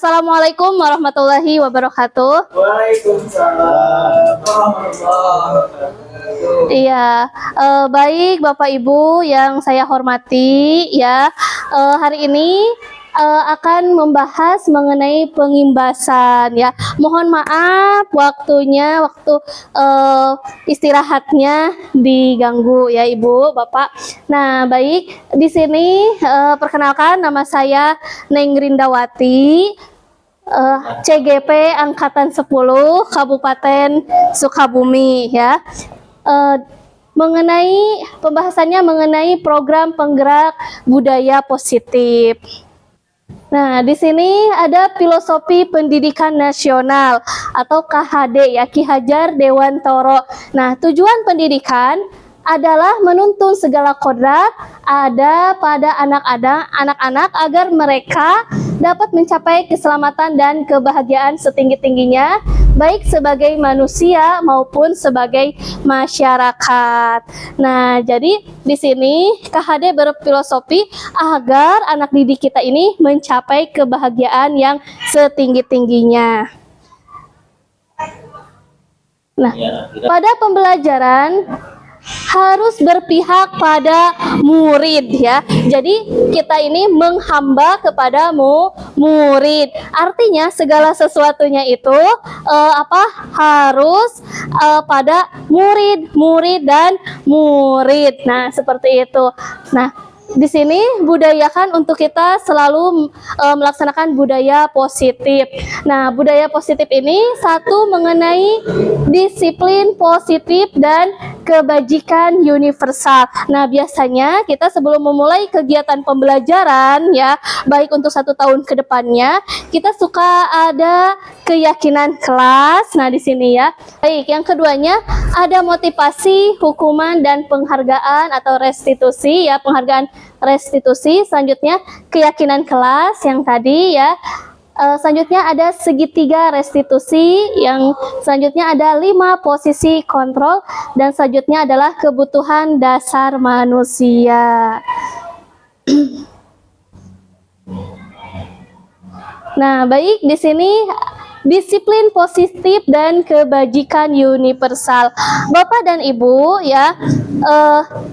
Assalamualaikum warahmatullahi wabarakatuh. Waalaikumsalam warahmatullahi wabarakatuh. Iya, baik Bapak Ibu yang saya hormati ya. Hari ini akan membahas mengenai pengimbasan ya. Mohon maaf waktu istirahatnya diganggu ya Ibu, Bapak. Nah, baik di sini perkenalkan nama saya Neng Rindawati. CGP Angkatan 10 Kabupaten Sukabumi ya. Pembahasannya mengenai program penggerak budaya positif. Nah, di sini ada filosofi pendidikan nasional atau KHD ya, Ki Hajar Dewantoro. Nah, tujuan pendidikan adalah menuntun segala kodrat ada pada anak-anak agar mereka dapat mencapai keselamatan dan kebahagiaan setinggi-tingginya, baik sebagai manusia maupun sebagai masyarakat. Nah, jadi di sini KHD berfilosofi agar anak didik kita ini mencapai kebahagiaan yang setinggi-tingginya. Nah, pada pembelajaran harus berpihak pada murid ya. Jadi kita ini menghamba kepada murid. Artinya segala sesuatunya itu harus pada murid dan murid. Nah, seperti itu. Nah, di sini budayakan untuk kita selalu melaksanakan budaya positif. Nah, budaya positif ini satu mengenai disiplin positif dan kebajikan universal. Nah, biasanya kita sebelum memulai kegiatan pembelajaran ya, baik untuk 1 tahun ke depannya, kita suka ada keyakinan kelas. Nah, di sini ya. Baik, yang keduanya ada motivasi, hukuman dan penghargaan atau restitusi ya, penghargaan restitusi. Selanjutnya keyakinan kelas yang tadi ya. Selanjutnya ada segitiga restitusi, yang selanjutnya ada 5 posisi kontrol, dan selanjutnya adalah kebutuhan dasar manusia. Nah, baik di sini disiplin positif dan kebajikan universal. Bapak dan Ibu ya,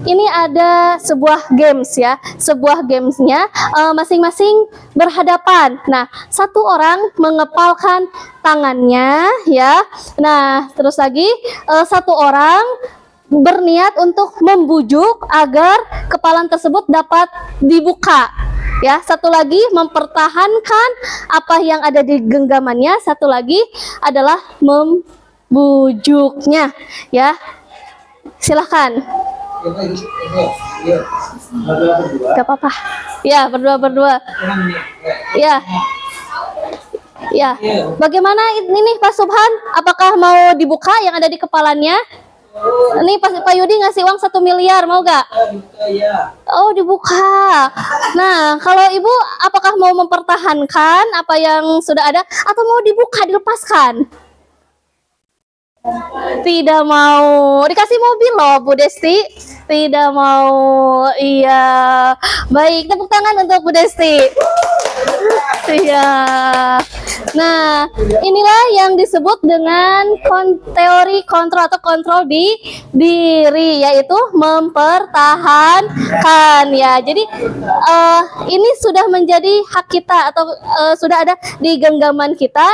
ini ada sebuah games ya, gamesnya masing-masing berhadapan. Nah, satu orang mengepalkan tangannya ya. Nah, terus lagi satu orang berniat untuk membujuk agar kepalan tersebut dapat dibuka. Ya, satu lagi mempertahankan apa yang ada di genggamannya, satu lagi adalah membujuknya. Ya, silahkan. Gak apa-apa. Ya, berdua. Ya. Ya. Bagaimana ini Pak Subhan? Apakah mau dibuka yang ada di kepalanya? Ini Pak Yudi ngasih uang 1 miliar, mau gak? Oh, dibuka. Nah, kalau Ibu apakah mau mempertahankan apa yang sudah ada atau mau dibuka, dilepaskan? Tidak mau. Dikasih mobil loh Bu Desti. Tidak mau. Iya. Baik, tepuk tangan untuk Bu Desti. Iya. Nah, inilah yang disebut dengan teori kontrol atau kontrol di diri, yaitu mempertahankan ya. Jadi ini sudah menjadi hak kita atau sudah ada di genggaman kita,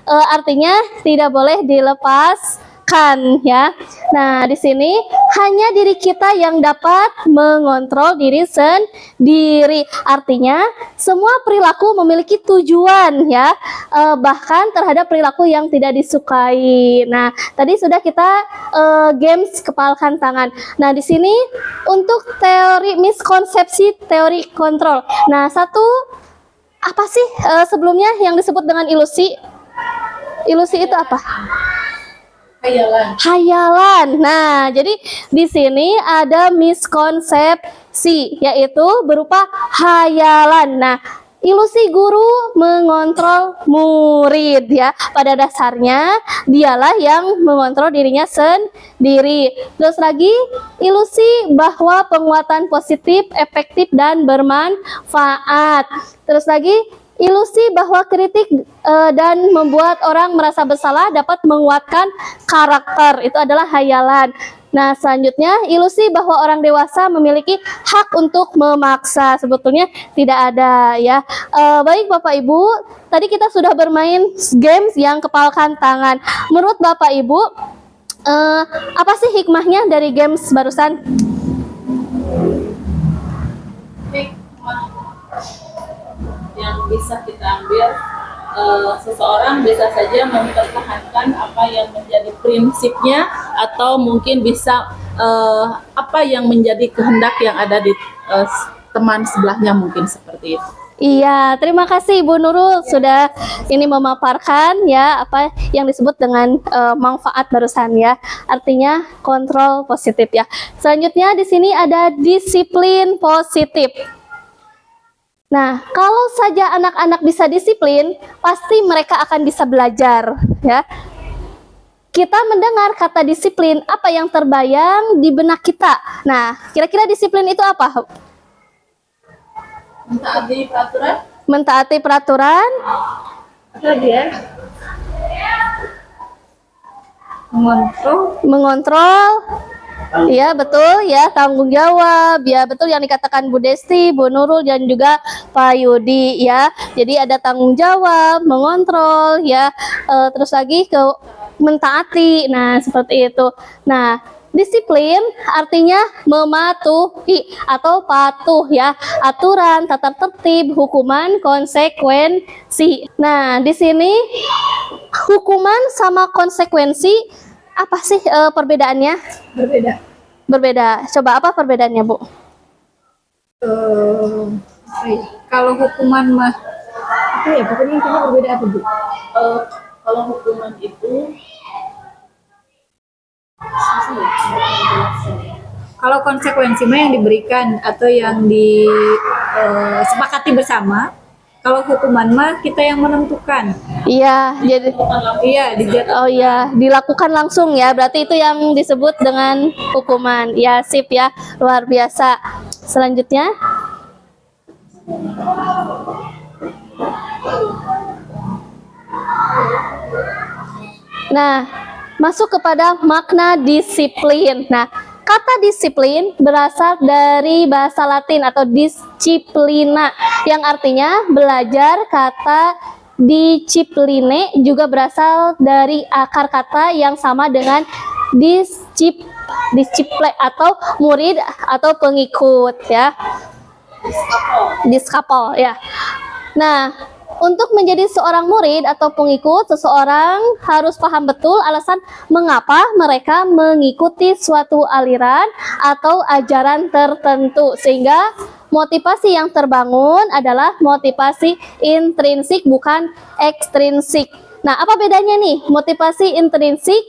artinya tidak boleh dilepaskan ya. Nah, di sini hanya diri kita yang dapat mengontrol diri sendiri. Artinya semua perilaku memiliki tujuan ya, bahkan terhadap perilaku yang tidak disukai. Nah, tadi sudah kita games kepalkan tangan. Nah, di sini untuk teori miskonsepsi teori kontrol. Nah, satu apa sih sebelumnya yang disebut dengan ilusi? Ilusi itu apa? Hayalan. Nah, jadi di sini ada miskonsepsi, yaitu berupa hayalan. Nah, ilusi guru mengontrol murid ya. Pada dasarnya dialah yang mengontrol dirinya sendiri. Terus lagi ilusi bahwa penguatan positif, efektif dan bermanfaat. Terus lagi ilusi bahwa kritik dan membuat orang merasa bersalah dapat menguatkan karakter. Itu adalah hayalan. Nah, selanjutnya ilusi bahwa orang dewasa memiliki hak untuk memaksa. Sebetulnya tidak ada ya. Baik Bapak Ibu, tadi kita sudah bermain games yang kepalkan tangan. Menurut Bapak Ibu, apa sih hikmahnya dari games barusan? Yang bisa kita ambil, seseorang bisa saja mempertahankan apa yang menjadi prinsipnya, atau mungkin bisa apa yang menjadi kehendak yang ada di teman sebelahnya, mungkin seperti itu. Iya, terima kasih Ibu Nurul sudah ini memaparkan ya apa yang disebut dengan manfaat barusan ya. Artinya kontrol positif ya. Selanjutnya di sini ada disiplin positif. Nah, kalau saja anak-anak bisa disiplin, pasti mereka akan bisa belajar ya. Kita mendengar kata disiplin, apa yang terbayang di benak kita? Nah, kira-kira disiplin itu apa? Mentaati peraturan. Mentaati peraturan. Apa lagi ya? Mengontrol. Iya betul ya, tanggung jawab ya, betul yang dikatakan Bu Desti, Bu Nurul dan juga Pak Yudi ya. Jadi ada tanggung jawab, mengontrol ya, terus lagi ke mentaati. Nah seperti itu. Nah disiplin artinya mematuhi atau patuh ya, aturan, tata tertib, hukuman, konsekuensi. Nah di sini hukuman sama konsekuensi apa sih perbedaannya? Berbeda. Coba apa perbedaannya, Bu? Kalau hukuman mah apa ya? Pokoknya intinya berbeda apa, Bu? Kalau hukuman itu, Kalau konsekuensi mah yang diberikan atau yang disepakati bersama. Kalau hukuman mah kita yang menentukan. Iya, jadi Iya, oh iya, dilakukan langsung ya. Berarti itu yang disebut dengan hukuman. Ya, sip ya. Luar biasa. Selanjutnya. Nah, masuk kepada makna disiplin. Nah, kata disiplin berasal dari bahasa Latin atau disciplina yang artinya belajar. Kata discipline juga berasal dari akar kata yang sama dengan disciple atau murid atau pengikut ya. Diskapel ya. Nah, untuk menjadi seorang murid atau pengikut, seseorang harus paham betul alasan mengapa mereka mengikuti suatu aliran atau ajaran tertentu, sehingga motivasi yang terbangun adalah motivasi intrinsik bukan ekstrinsik. Nah, apa bedanya nih motivasi intrinsik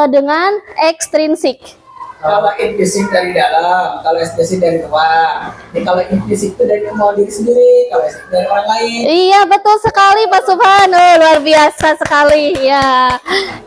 dengan ekstrinsik? Kalau implisit dari dalam, kalau eksplisit dari luar. Jadi kalau implisit itu dari mau diri sendiri, kalau eksplisit dari orang lain. Iya betul sekali Pak Subhan, luar biasa sekali ya.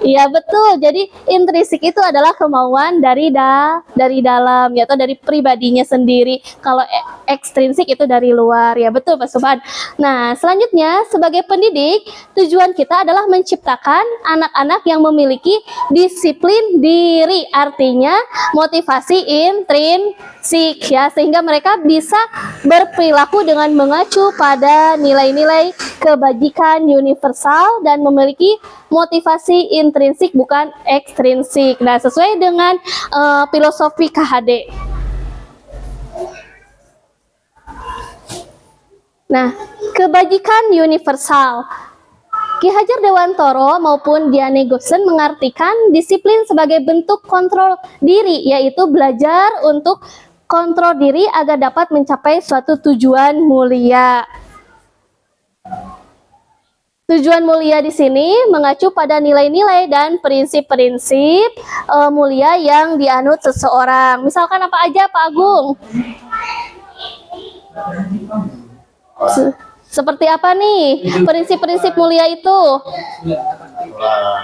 Iya betul. Jadi intrinsik itu adalah kemauan dari dalam ya, atau dari pribadinya sendiri. Kalau ekstrinsik itu dari luar ya, betul Pak Subhan. Nah selanjutnya sebagai pendidik tujuan kita adalah menciptakan anak-anak yang memiliki disiplin diri, artinya motivasi intrinsik ya, sehingga mereka bisa berperilaku dengan mengacu pada nilai-nilai kebajikan universal dan memiliki motivasi intrinsik bukan ekstrinsik. Nah, sesuai dengan filosofi KHD. Nah, kebajikan universal. Ki Hajar Dewantoro maupun Diane Gosen mengartikan disiplin sebagai bentuk kontrol diri, yaitu belajar untuk kontrol diri agar dapat mencapai suatu tujuan mulia. Tujuan mulia di sini mengacu pada nilai-nilai dan prinsip-prinsip mulia yang dianut seseorang. Misalkan apa aja, Pak Agung? Seperti apa nih prinsip-prinsip mulia itu?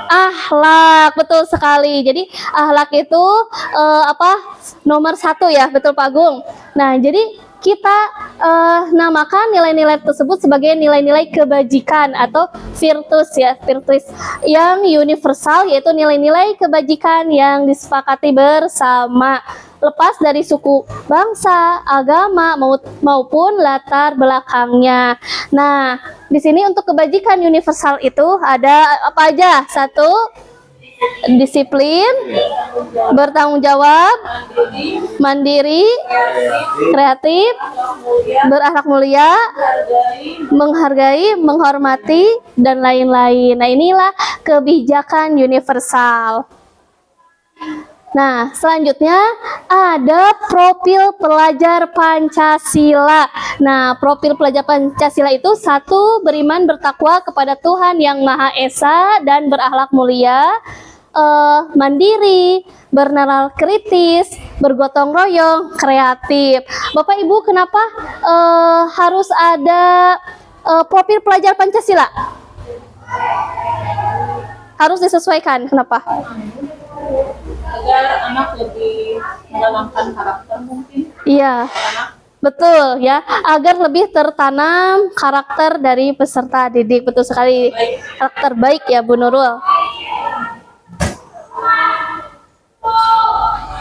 Akhlak, betul sekali. Jadi akhlak itu nomor 1 ya, betul Pak Agung. Nah, jadi kita namakan nilai-nilai tersebut sebagai nilai-nilai kebajikan atau virtus ya, virtus yang universal, yaitu nilai-nilai kebajikan yang disepakati bersama, lepas dari suku, bangsa, agama maupun latar belakangnya. Nah, di sini untuk kebajikan universal itu ada apa aja? Satu, disiplin, bertanggung jawab, mandiri, kreatif, berakhlak mulia, menghargai, menghormati, dan lain-lain. Nah, inilah kebijakan universal. Nah, selanjutnya ada profil pelajar Pancasila. Nah, profil pelajar Pancasila itu satu, beriman bertakwa kepada Tuhan Yang Maha Esa dan berakhlak mulia, mandiri, bernalar kritis, bergotong royong, kreatif. Bapak Ibu, kenapa harus ada profil pelajar Pancasila? Harus disesuaikan, kenapa? Agar anak lebih menanamkan karakter mungkin. Iya, betul ya, agar lebih tertanam karakter dari peserta didik. Betul sekali, karakter baik ya Bu Nurul.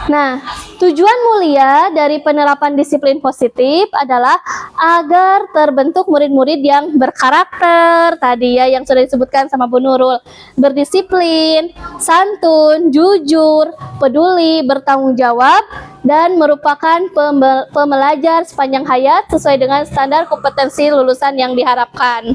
Nah, tujuan mulia dari penerapan disiplin positif adalah agar terbentuk murid-murid yang berkarakter, tadi ya yang sudah disebutkan sama Bu Nurul, berdisiplin, santun, jujur, peduli, bertanggung jawab, dan merupakan pembelajar sepanjang hayat sesuai dengan standar kompetensi lulusan yang diharapkan.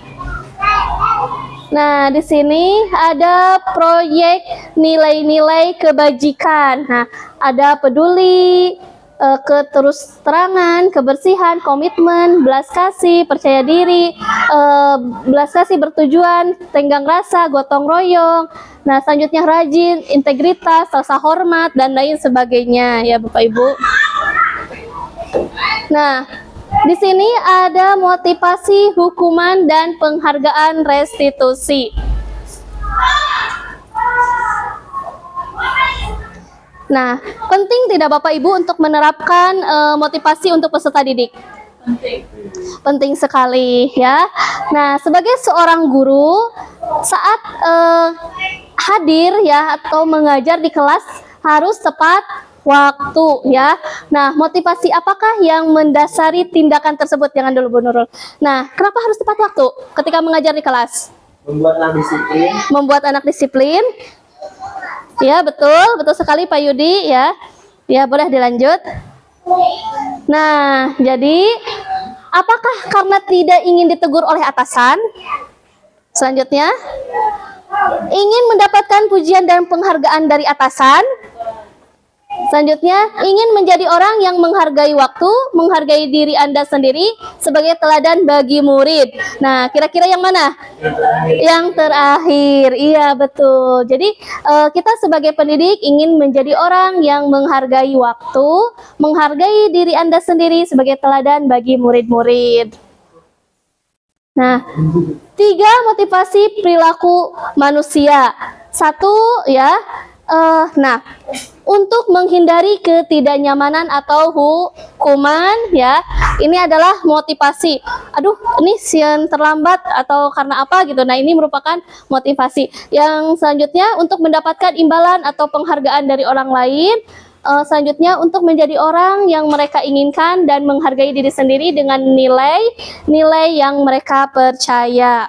Nah, di sini ada proyek nilai-nilai kebajikan. Nah, ada peduli, keterus-terangan, kebersihan, komitmen, belas kasih, percaya diri, belas kasih bertujuan, tenggang rasa, gotong royong. Nah, selanjutnya rajin, integritas, rasa hormat, dan lain sebagainya ya Bapak Ibu. Nah, di sini ada motivasi, hukuman, dan penghargaan restitusi. Nah, penting tidak Bapak Ibu untuk menerapkan motivasi untuk peserta didik? Penting. Penting sekali ya. Nah, sebagai seorang guru, saat hadir ya atau mengajar di kelas harus tepat waktu ya. Nah, motivasi apakah yang mendasari tindakan tersebut? Jangan dulu Bu Nurul. Nah, kenapa harus tepat waktu ketika mengajar di kelas? Membuat anak disiplin. Membuat anak disiplin. Ya, betul, betul sekali Pak Yudi ya. Ya, boleh dilanjut. Nah, jadi apakah karena tidak ingin ditegur oleh atasan? Selanjutnya, ingin mendapatkan pujian dan penghargaan dari atasan? Selanjutnya, ingin menjadi orang yang menghargai waktu, menghargai diri Anda sendiri sebagai teladan bagi murid. Nah, kira-kira yang mana? Yang terakhir. Iya, betul. Jadi, kita sebagai pendidik ingin menjadi orang yang menghargai waktu, menghargai diri Anda sendiri sebagai teladan bagi murid-murid. Nah, 3 motivasi perilaku manusia. 1 ya, nah, untuk menghindari ketidaknyamanan atau hukuman ya, ini adalah motivasi. Aduh, ini sian terlambat atau karena apa gitu. Nah, ini merupakan motivasi. Yang selanjutnya untuk mendapatkan imbalan atau penghargaan dari orang lain. Selanjutnya untuk menjadi orang yang mereka inginkan dan menghargai diri sendiri dengan nilai-nilai yang mereka percaya.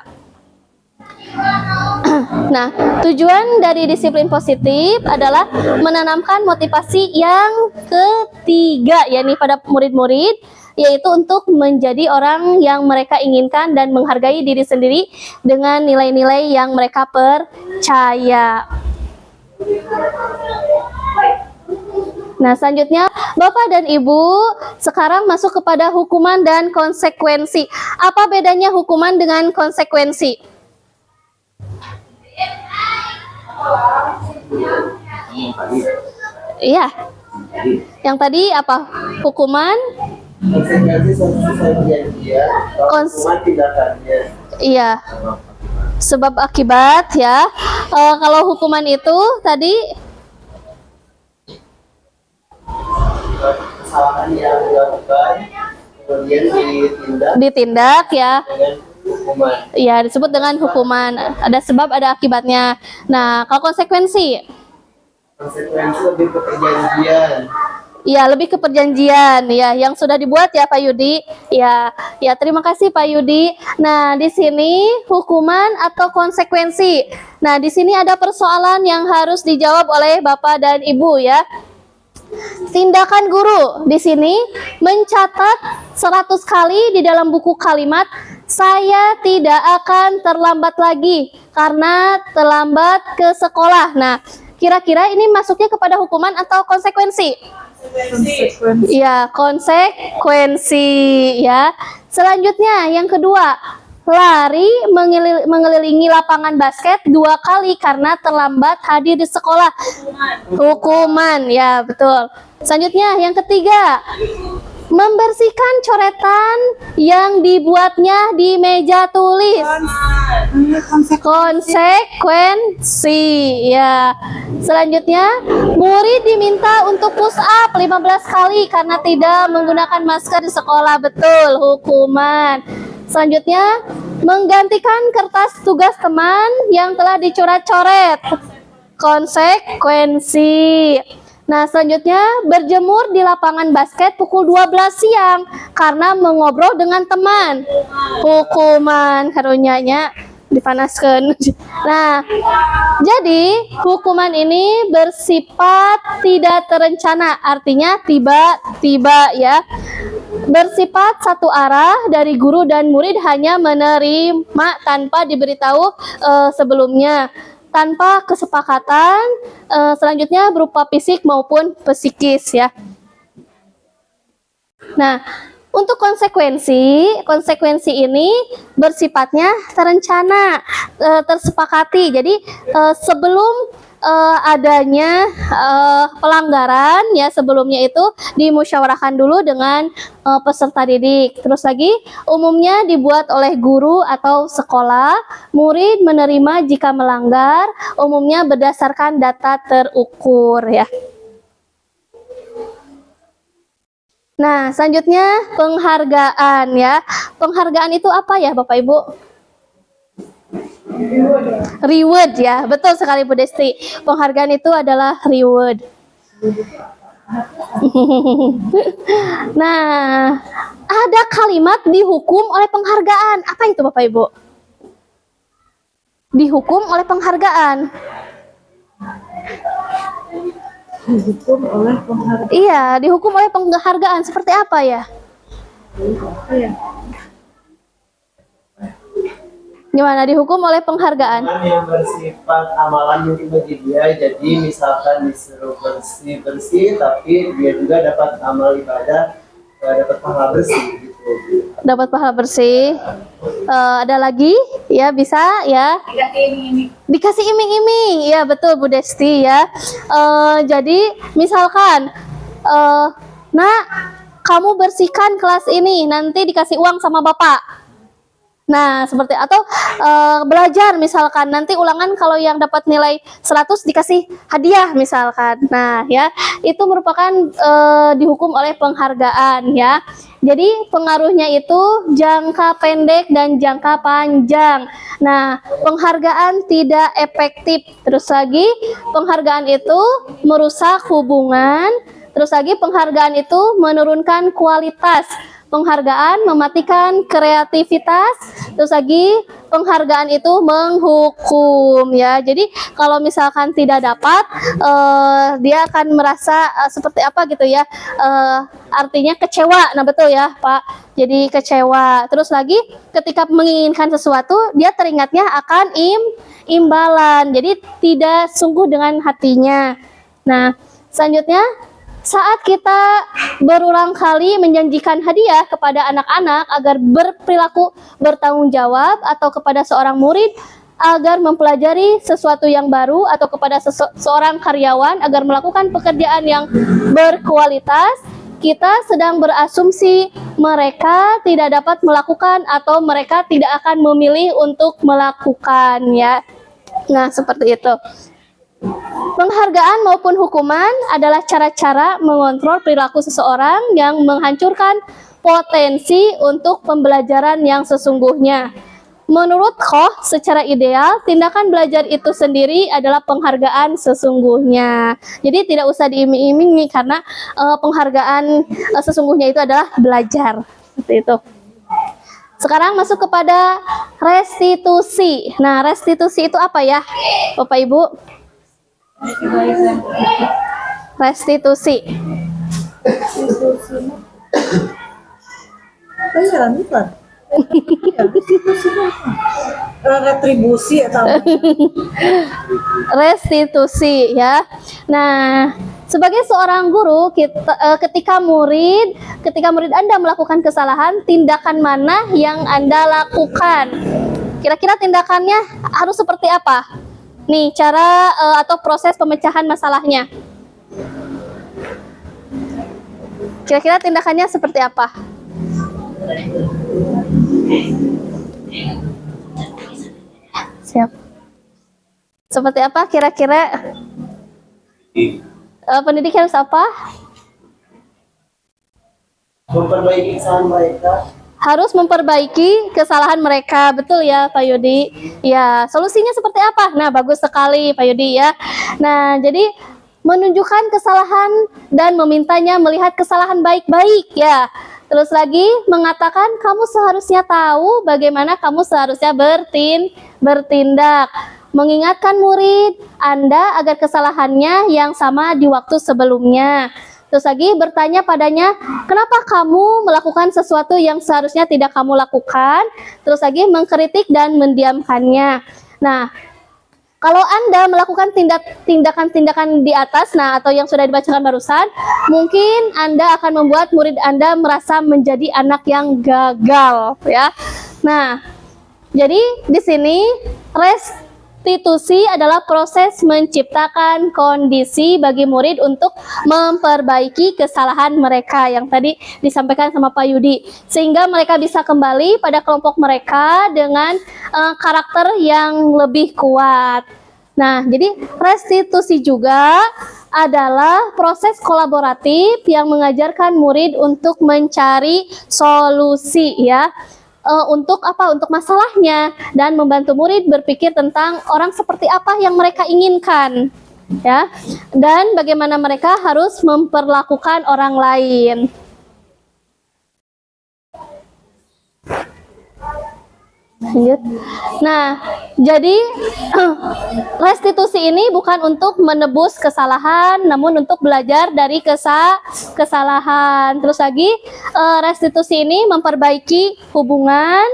Nah, tujuan dari disiplin positif adalah menanamkan motivasi yang ketiga, yakni pada murid-murid, yaitu untuk menjadi orang yang mereka inginkan dan menghargai diri sendiri dengan nilai-nilai yang mereka percaya. Nah, selanjutnya Bapak dan Ibu sekarang masuk kepada hukuman dan konsekuensi. Apa bedanya hukuman dengan konsekuensi? Iya. Yang tadi apa? Hukuman? Konsekuensi sesuai dia, hukuman tindakannya. Iya. Sebab akibat ya. Kalau hukuman itu tadi Kesalahan yang dilakukan kemudian ditindak ya. dengan hukuman. Ya, disebut dengan hukuman. Ada sebab, ada akibatnya. Nah, kalau konsekuensi, Konsekuensi lebih ke perjanjian. ya lebih ke perjanjian ya yang sudah dibuat ya Pak Yudi. Ya, ya terima kasih Pak Yudi. Nah, di sini hukuman atau konsekuensi. Nah, di sini ada persoalan yang harus dijawab oleh Bapak dan Ibu ya. Tindakan guru di sini mencatat 100 kali di dalam buku kalimat, saya tidak akan terlambat lagi karena terlambat ke sekolah. Nah, kira-kira ini masuknya kepada hukuman atau konsekuensi? Konsekuensi. Ya, konsekuensi ya. Selanjutnya yang kedua, lari mengelilingi lapangan basket 2 kali karena terlambat hadir di sekolah. Hukuman, ya betul. Selanjutnya yang ketiga, membersihkan coretan yang dibuatnya di meja tulis. Konsekuensi ya. Selanjutnya, murid diminta untuk push up 15 kali karena tidak menggunakan masker di sekolah. Betul, hukuman. Selanjutnya, menggantikan kertas tugas teman yang telah dicoret-coret. Konsekuensi. Nah, selanjutnya berjemur di lapangan basket pukul 12 siang karena mengobrol dengan teman. Hukuman karunyanya dipanaskan. Nah, jadi hukuman ini bersifat tidak terencana, artinya tiba-tiba ya. Bersifat satu arah dari guru dan murid, hanya menerima tanpa diberitahu sebelumnya, tanpa kesepakatan. Selanjutnya berupa fisik maupun psikis ya. Nah, untuk konsekuensi ini bersifatnya terencana, tersepakati. Jadi sebelum adanya pelanggaran ya, sebelumnya itu dimusyawarahkan dulu dengan peserta didik. Terus lagi umumnya dibuat oleh guru atau sekolah. Murid menerima jika melanggar, umumnya berdasarkan data terukur ya. Nah, selanjutnya penghargaan ya. Penghargaan itu apa ya Bapak Ibu? Reward ya, betul sekali Bu Desti. Penghargaan itu adalah reward. Nah, ada kalimat dihukum oleh penghargaan. Apa itu Bapak Ibu? Dihukum oleh penghargaan. Dihukum oleh penghargaan. Iya, dihukum oleh penghargaan. Seperti apa ya? Iya. Gimana dihukum oleh penghargaan? Yang bersifat amalan mungkin bagi dia, jadi misalkan disuruh bersih-bersih, tapi dia juga dapat amal ibadah, dapat pahala bersih gitu. Dapat pahala bersih. Ada lagi? Ya, bisa ya. Dikasih iming-iming. Ya, betul Bu Desti ya. Jadi misalkan, nak, kamu bersihkan kelas ini, nanti dikasih uang sama Bapak. Nah, seperti atau belajar misalkan, nanti ulangan kalau yang dapat nilai 100 dikasih hadiah misalkan. Nah, ya, itu merupakan dihukum oleh penghargaan ya. Jadi pengaruhnya itu jangka pendek dan jangka panjang. Nah, penghargaan tidak efektif. Terus lagi, penghargaan itu merusak hubungan. Terus lagi, penghargaan itu menurunkan kualitas. Penghargaan mematikan kreativitas. Terus lagi, penghargaan itu menghukum ya. Jadi kalau misalkan tidak dapat, dia akan merasa seperti apa gitu ya, artinya kecewa. Nah, betul ya Pak, jadi kecewa. Terus lagi, ketika menginginkan sesuatu, dia teringatnya akan imbalan, jadi tidak sungguh dengan hatinya. Nah, selanjutnya, saat kita berulang kali menjanjikan hadiah kepada anak-anak agar berperilaku bertanggung jawab, atau kepada seorang murid agar mempelajari sesuatu yang baru, atau kepada seorang karyawan agar melakukan pekerjaan yang berkualitas, kita sedang berasumsi mereka tidak dapat melakukan atau mereka tidak akan memilih untuk melakukan ya. Nah, seperti itu. Penghargaan maupun hukuman adalah cara-cara mengontrol perilaku seseorang yang menghancurkan potensi untuk pembelajaran yang sesungguhnya. Menurut Koch, secara ideal, tindakan belajar itu sendiri adalah penghargaan sesungguhnya. Jadi tidak usah diiming-imingi karena penghargaan sesungguhnya itu adalah belajar. Seperti itu. Sekarang masuk kepada restitusi. Nah, restitusi itu apa ya, Bapak Ibu? Restitusi. Bayaran bukan? Retribusi atau Restitusi ya. Nah, sebagai seorang guru, ketika murid Anda melakukan kesalahan, tindakan mana yang Anda lakukan? Kira-kira tindakannya harus seperti apa? Nih, cara atau proses pemecahan masalahnya. Kira-kira tindakannya seperti apa? Siap. Seperti apa kira-kira? Pendidik harus apa? Memperbaiki kesalahan mereka. Harus memperbaiki kesalahan mereka, betul ya Pak Yudi? Ya, solusinya seperti apa? Nah, bagus sekali Pak Yudi ya. Nah, jadi menunjukkan kesalahan dan memintanya melihat kesalahan baik-baik ya. Terus lagi mengatakan kamu seharusnya tahu bagaimana kamu seharusnya bertindak. Mengingatkan murid Anda agar kesalahannya yang sama di waktu sebelumnya. Terus lagi bertanya padanya, kenapa kamu melakukan sesuatu yang seharusnya tidak kamu lakukan? Terus lagi mengkritik dan mendiamkannya. Nah, kalau Anda melakukan tindakan-tindakan di atas, nah atau yang sudah dibacakan barusan, mungkin Anda akan membuat murid Anda merasa menjadi anak yang gagal, ya. Nah, jadi di sini restitusi adalah proses menciptakan kondisi bagi murid untuk memperbaiki kesalahan mereka yang tadi disampaikan sama Pak Yudi, sehingga mereka bisa kembali pada kelompok mereka dengan karakter yang lebih kuat. Nah, jadi restitusi juga adalah proses kolaboratif yang mengajarkan murid untuk mencari solusi ya. Untuk apa? Untuk masalahnya dan membantu murid berpikir tentang orang seperti apa yang mereka inginkan ya, dan bagaimana mereka harus memperlakukan orang lain. Nah, jadi restitusi ini bukan untuk menebus kesalahan, namun untuk belajar dari kesalahan. Terus lagi, restitusi ini memperbaiki hubungan.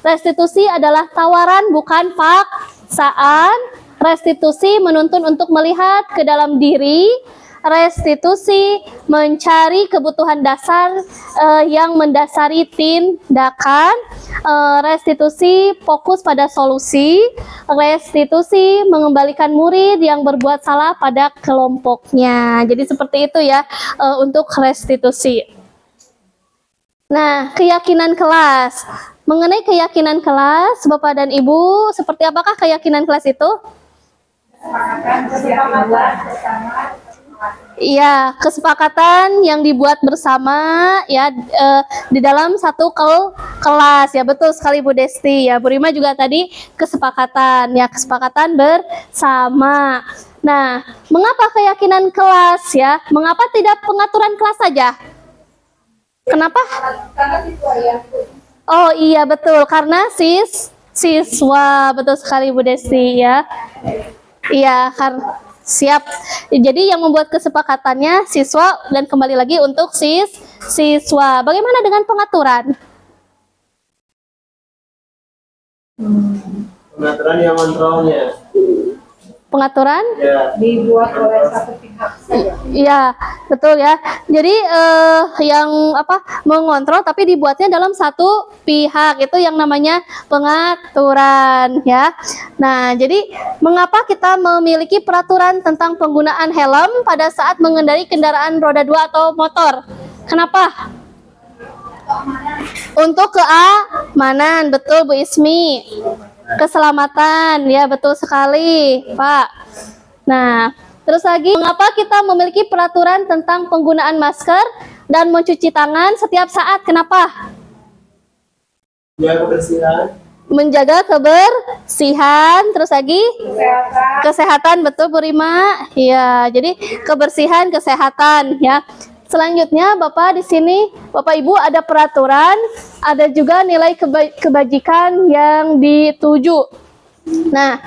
Restitusi adalah tawaran, bukan paksaan. Restitusi menuntun untuk melihat ke dalam diri. Restitusi mencari kebutuhan dasar yang mendasari tindakan. Restitusi fokus pada solusi. Restitusi mengembalikan murid yang berbuat salah pada kelompoknya. Jadi seperti itu ya untuk restitusi. Nah, keyakinan kelas. Mengenai keyakinan kelas, Bapak dan Ibu, seperti apakah keyakinan kelas itu? Iya, kesepakatan yang dibuat bersama ya di dalam satu kelas ya, betul sekali Bu Desti ya. Bu Rima juga tadi kesepakatan ya, kesepakatan bersama. Nah, mengapa keyakinan kelas ya? Mengapa tidak pengaturan kelas saja? Kenapa? karena siswa ya. Oh iya betul, karena siswa, betul sekali Bu Desti ya. Iya, karena siap. Jadi yang membuat kesepakatannya siswa dan kembali lagi untuk siswa. Bagaimana dengan pengaturan? Pengaturan yang kontrolnya. Pengaturan? Ya. Dibuat oleh satu pihak saja. Iya, betul ya. Jadi yang mengontrol tapi dibuatnya dalam satu pihak, itu yang namanya pengaturan ya. Nah, jadi mengapa kita memiliki peraturan tentang penggunaan helm pada saat mengendarai kendaraan roda 2 atau motor? Kenapa? Untuk keamanan, betul Bu Ismi. Keselamatan, ya betul sekali Pak. Nah, terus lagi, mengapa kita memiliki peraturan tentang penggunaan masker dan mencuci tangan setiap saat? Kenapa? Ya, kebersihan. Menjaga kebersihan, terus lagi kesehatan, betul Bu Rima. Ya, jadi kebersihan, kesehatan ya. Selanjutnya Bapak di sini, Bapak Ibu ada peraturan, ada juga nilai kebajikan yang dituju. Nah,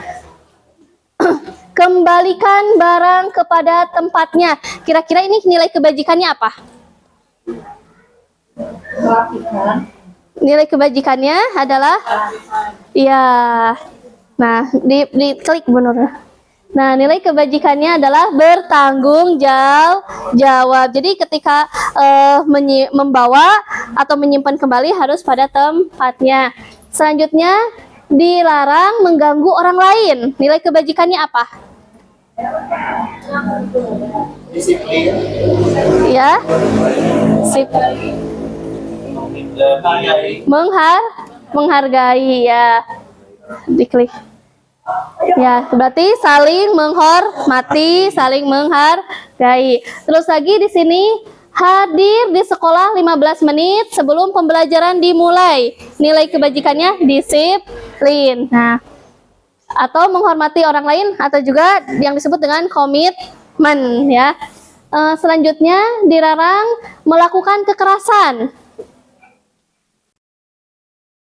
kembalikan barang kepada tempatnya. Kira-kira ini nilai kebajikannya apa? Nilai kebajikannya adalah ya. Nah, diklik Bu Nur. Nah, nilai kebajikannya adalah bertanggung jawab. Jadi ketika membawa atau menyimpan kembali harus pada tempatnya. Selanjutnya, dilarang mengganggu orang lain. Nilai kebajikannya apa? Disiplin. Ya. Menghargai ya. Diklik. Ya, berarti saling menghormati, saling menghargai. Terus lagi di sini hadir di sekolah 15 menit sebelum pembelajaran dimulai. Nilai kebajikannya disiplin. Nah, atau menghormati orang lain atau juga yang disebut dengan komitmen ya. Selanjutnya dilarang melakukan kekerasan.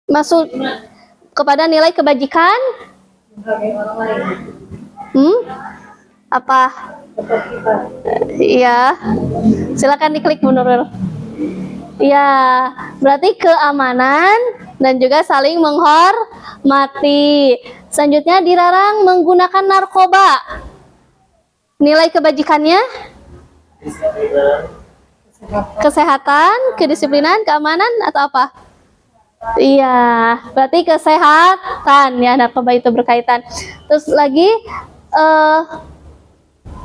Masuk kepada nilai kebajikan. Apa? Iya. Silakan diklik Bu Nurul. Iya, berarti keamanan dan juga saling menghormati. Selanjutnya dilarang menggunakan narkoba. Nilai kebajikannya? Kesehatan, kedisiplinan, keamanan atau apa? Iya, berarti kesehatan ya, narkoba itu berkaitan. Terus lagi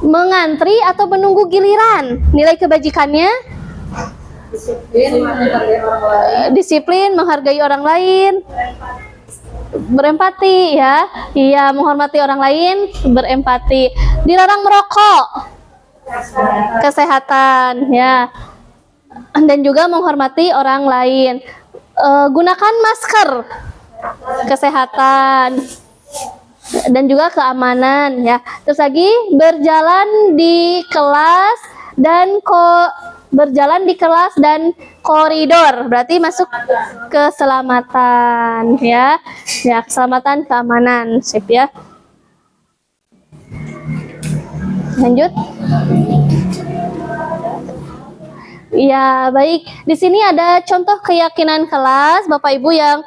mengantri atau menunggu giliran. Nilai kebajikannya? Disiplin, menghargai orang lain. Berempati ya. Iya, menghormati orang lain, berempati. Dilarang merokok. Kesehatan ya. Dan juga menghormati orang lain. Gunakan masker, kesehatan dan juga keamanan ya. Terus lagi berjalan di kelas dan koridor, berarti masuk keselamatan ya. Ya, keselamatan, keamanan, sip ya. Lanjut. Ya, baik. Di sini ada contoh keyakinan kelas, Bapak Ibu yang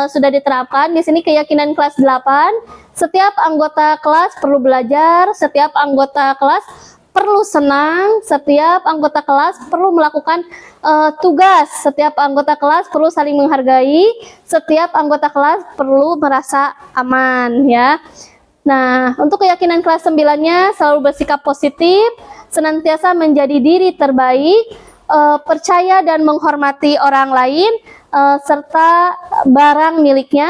sudah diterapkan. Di sini keyakinan kelas 8, setiap anggota kelas perlu belajar, setiap anggota kelas perlu senang, setiap anggota kelas perlu melakukan tugas, setiap anggota kelas perlu saling menghargai, setiap anggota kelas perlu merasa aman ya. Nah, untuk keyakinan kelas 9-nya selalu bersikap positif, senantiasa menjadi diri terbaik, percaya dan menghormati orang lain, serta barang miliknya,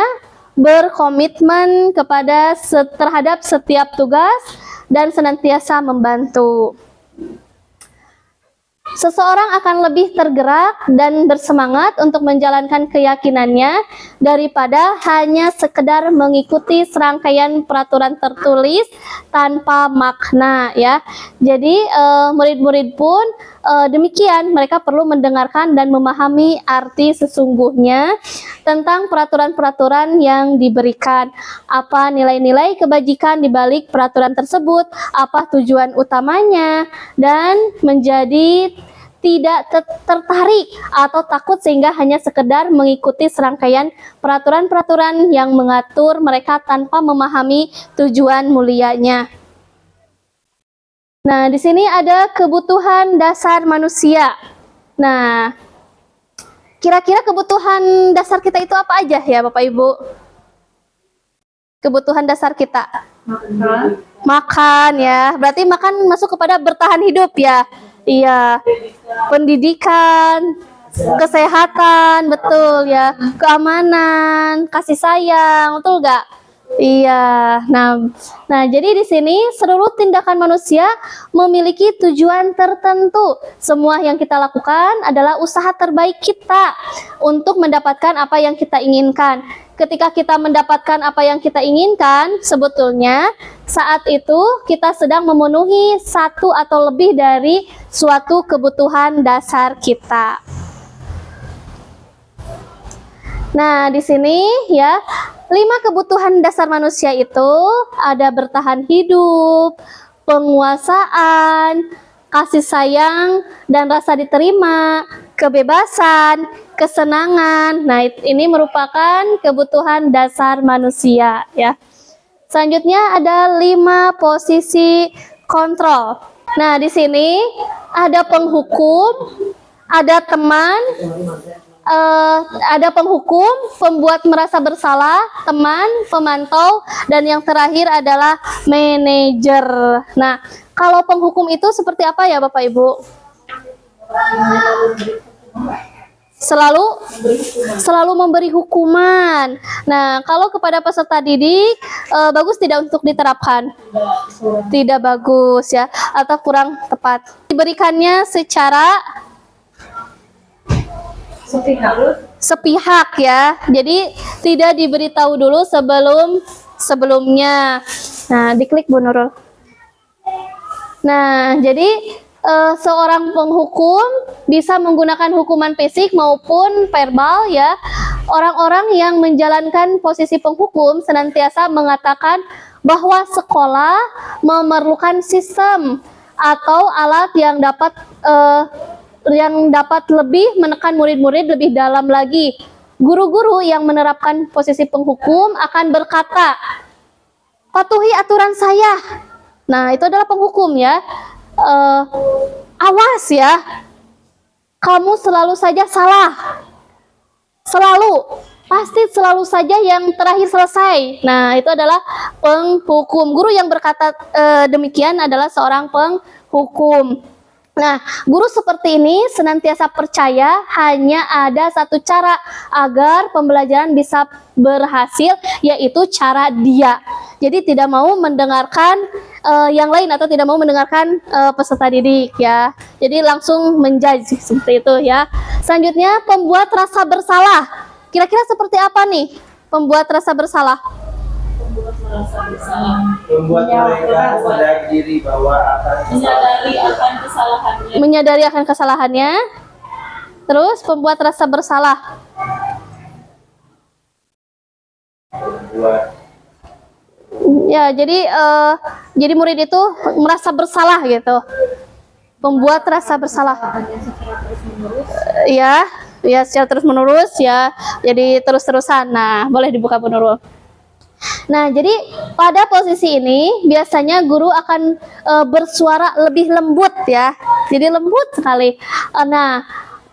berkomitmen terhadap setiap tugas, dan senantiasa membantu. Seseorang akan lebih tergerak dan bersemangat untuk menjalankan keyakinannya daripada hanya sekedar mengikuti serangkaian peraturan tertulis tanpa makna ya. Jadi murid-murid pun demikian, mereka perlu mendengarkan dan memahami arti sesungguhnya tentang peraturan-peraturan yang diberikan. Apa nilai-nilai kebajikan di balik peraturan tersebut, apa tujuan utamanya, dan menjadi tidak tertarik atau takut sehingga hanya sekedar mengikuti serangkaian peraturan-peraturan yang mengatur mereka tanpa memahami tujuan mulianya. Nah, di sini ada kebutuhan dasar manusia. Nah, kira-kira kebutuhan dasar kita itu apa aja ya Bapak Ibu? Kebutuhan dasar kita. Makan ya. Berarti makan masuk kepada bertahan hidup ya. Iya. Pendidikan, kesehatan, betul ya. Keamanan, kasih sayang, betul nggak? Iya, nah jadi di sini seluruh tindakan manusia memiliki tujuan tertentu. Semua yang kita lakukan adalah usaha terbaik kita untuk mendapatkan apa yang kita inginkan. Ketika kita mendapatkan apa yang kita inginkan, sebetulnya saat itu kita sedang memenuhi satu atau lebih dari suatu kebutuhan dasar kita. Nah, di sini ya, 5 kebutuhan dasar manusia itu ada bertahan hidup, penguasaan, kasih sayang dan rasa diterima, kebebasan, kesenangan. Nah, ini merupakan kebutuhan dasar manusia ya. Selanjutnya ada 5 posisi kontrol. Nah, di sini ada penghukum, ada teman, ada penghukum, pembuat merasa bersalah, teman, pemantau, dan yang terakhir adalah manajer. Nah, kalau penghukum itu seperti apa ya Bapak Ibu? Selalu memberi hukuman. Nah, kalau kepada peserta didik, bagus tidak untuk diterapkan? Tidak bagus ya, atau kurang tepat. Diberikannya secara sepihak ya, jadi tidak diberitahu dulu sebelumnya. Nah, diklik Bu Nurul. Nah, jadi seorang penghukum bisa menggunakan hukuman fisik maupun verbal ya. Orang-orang yang menjalankan posisi penghukum senantiasa mengatakan bahwa sekolah memerlukan sistem atau alat yang dapat lebih menekan murid-murid lebih dalam lagi. Guru-guru yang menerapkan posisi penghukum akan berkata, patuhi aturan saya. Nah, itu adalah penghukum ya. Awas ya, kamu selalu saja salah. Pasti selalu saja yang terakhir selesai. Nah, itu adalah penghukum. Guru yang berkata demikian adalah seorang penghukum. Nah, guru seperti ini senantiasa percaya hanya ada satu cara agar pembelajaran bisa berhasil, yaitu cara dia. Jadi tidak mau mendengarkan yang lain atau tidak mau mendengarkan peserta didik ya. Jadi langsung menjudge seperti itu ya. Selanjutnya, pembuat rasa bersalah. Kira-kira seperti apa nih pembuat rasa bersalah? Membuat mereka sadar diri bahwa menyadari Menyadari akan kesalahannya. akan kesalahannya. Terus pembuat rasa bersalah. membuat Ya, jadi murid itu merasa bersalah gitu. Pembuat rasa bersalah. Ya, secara terus menerus ya. Jadi terus-terusan. Nah, boleh dibuka Bu Nurul. Nah, jadi pada posisi ini biasanya guru akan bersuara lebih lembut ya. Jadi lembut sekali. Nah,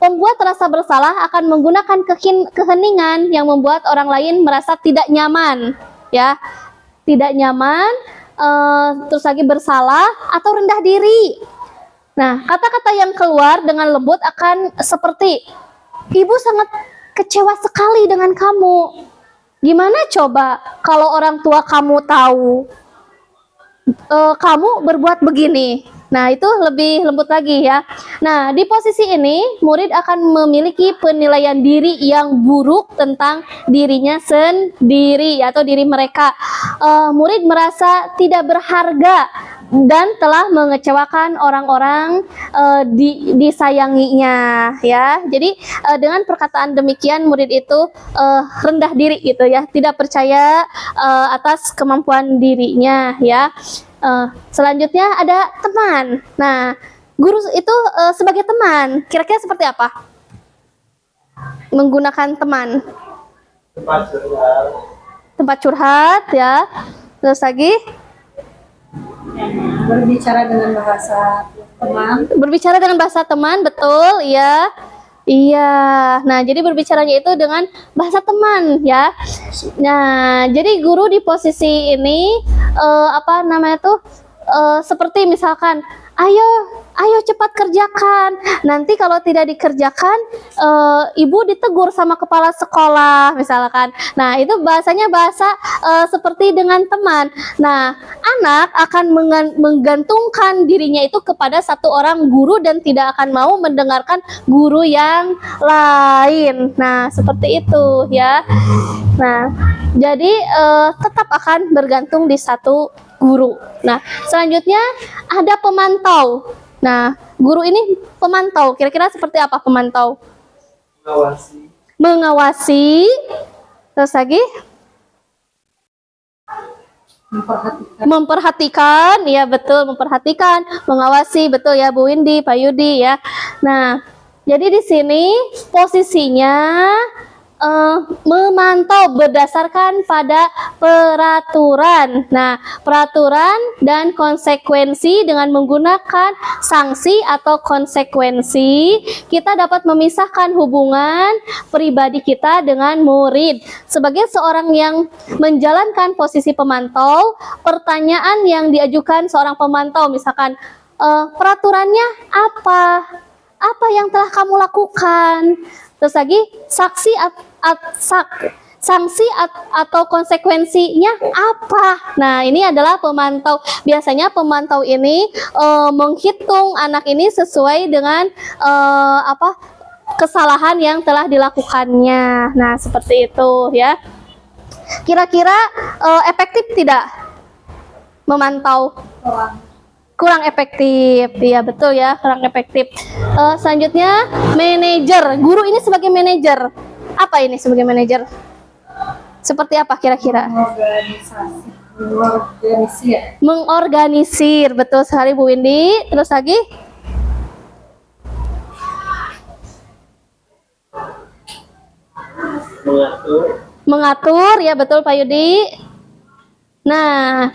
pembuat rasa bersalah akan menggunakan keheningan yang membuat orang lain merasa tidak nyaman ya. Tidak nyaman, terus lagi bersalah atau rendah diri. Nah, kata-kata yang keluar dengan lembut akan seperti, Ibu sangat kecewa sekali dengan kamu. Gimana coba kalau orang tua kamu tahu kamu berbuat begini? Nah, itu lebih lembut lagi ya. Nah, di posisi ini murid akan memiliki penilaian diri yang buruk tentang dirinya sendiri atau diri mereka. Murid merasa tidak berharga dan telah mengecewakan orang-orang disayanginya ya. Jadi dengan perkataan demikian murid itu rendah diri gitu ya, tidak percaya atas kemampuan dirinya ya. Selanjutnya ada teman. Nah, guru itu sebagai teman, kira-kira seperti apa? Menggunakan teman. Tempat curhat ya. Terus lagi Berbicara dengan bahasa teman. berbicara dengan bahasa teman, betul ya. Iya. Nah, jadi berbicaranya itu dengan bahasa teman ya. Nah, jadi guru di posisi ini apa namanya tuh seperti misalkan, ayo cepat kerjakan. Nanti kalau tidak dikerjakan, ibu ditegur sama kepala sekolah misalkan. Nah, itu bahasanya bahasa seperti dengan teman. Nah, anak akan menggantungkan dirinya itu kepada satu orang guru dan tidak akan mau mendengarkan guru yang lain. Nah, seperti itu ya. Nah, jadi tetap akan bergantung di satu guru. Nah, selanjutnya ada pemantau. Nah, guru ini pemantau. Kira-kira seperti apa pemantau? Mengawasi. Mengawasi. Terus lagi? Memperhatikan. Ya, betul, memperhatikan. Mengawasi, betul ya Bu Windy, Pak Yudi ya. Nah, jadi di sini posisinya memantau berdasarkan pada peraturan. Nah, peraturan dan konsekuensi dengan menggunakan sanksi atau konsekuensi, kita dapat memisahkan hubungan pribadi kita dengan murid. Sebagai seorang yang menjalankan posisi pemantau, pertanyaan yang diajukan seorang pemantau, misalkan, peraturannya apa? Apa yang telah kamu lakukan? Terus lagi, sanksi atau konsekuensinya apa? Nah, ini adalah pemantau. Biasanya pemantau ini menghitung anak ini sesuai dengan kesalahan yang telah dilakukannya. Nah, seperti itu ya. Kira-kira efektif tidak memantau? Kurang efektif, iya betul ya, kurang efektif. Selanjutnya manajer, guru ini sebagai manajer. Apa ini sebagai manajer? Seperti apa kira-kira? Mengorganisir, betul sekali Bu Windy. Terus lagi? Mengatur, ya betul Pak Yudi. Nah,